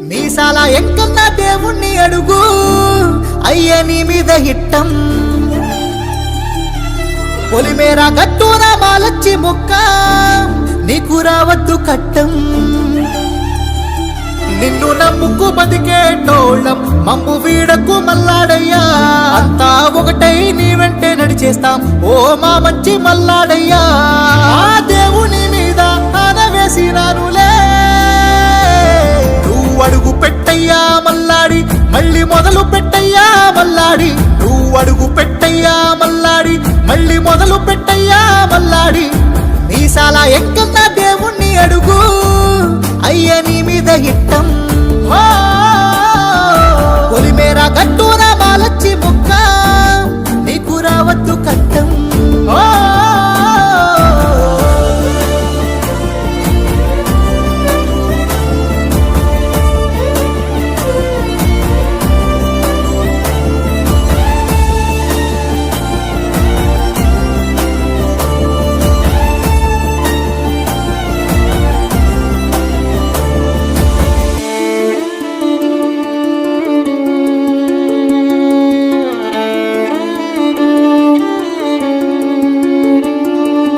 మీసాల ఎంకన్న దేవుణ్ణి అడుగు అయ్య నీ మీద హిట్టం పొలిమేర గట్టున మాలచ్చి మొక్క నీకు రావద్దు కట్టం నిన్ను నమ్ముకు బతికేటోళ్ళం మమ్ము వీడకు మల్లాడయ్యా అంతా ఒకటై నీ వెంటే నడిచేస్తాం ఓ మా మంచి మల్లాడయ్యా ఆ దేవుని మీద ఆనవేసినానులే నువ్వు అడుగు పెట్టయ్యా మల్లాడి మళ్ళీ మొదలు పెట్టయ్యా మల్లాడి నువ్వు అడుగు పెట్టయ్యా మల్లాడి మళ్ళీ మొదలు పెట్టయ్యా మల్లాడి మీసాల ఎంకన్న దేవుణ్ణి అడుగు అయ్య నీ మీద హిట్టం పొలిమేర గట్టున మాలచ్చి మొక్క నీకు రావద్దు కట్టం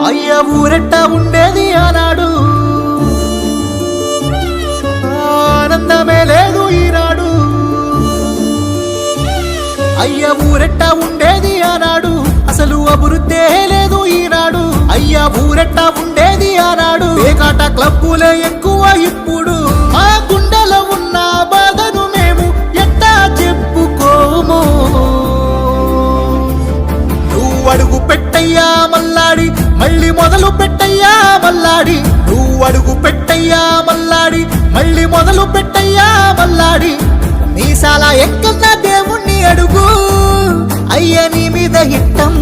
అయ్య ఊరెట్ట ఉండేది ఆనాడు ఆనందమే లేదు ఈనాడు అయ్య ఊరెట్ట ఉండేది ఆనాడు అసలు అభివృద్ధే లేదు ఈనాడు అయ్య ఊరెట్ట ఉండేది ఆనాడు పేకాట క్లబ్బులే ఎక్కువ ఇప్పుడు మా గుండెలో ఉన్న బాధను మేము ఎట్టా చెప్పుకోము నువ్వు అడుగు పెట్టయ్యా మల్లాడి మళ్ళీ మొదలు పెట్టయ్యా మల్లాడి నువ్వు అడుగు పెట్టయ్యా మల్లాడి మళ్ళీ మొదలు పెట్టయ్యా మల్లాడి మీసాల ఎంకన్న దేవుణ్ణి అడుగు అయ్య నీ మీద హిట్టం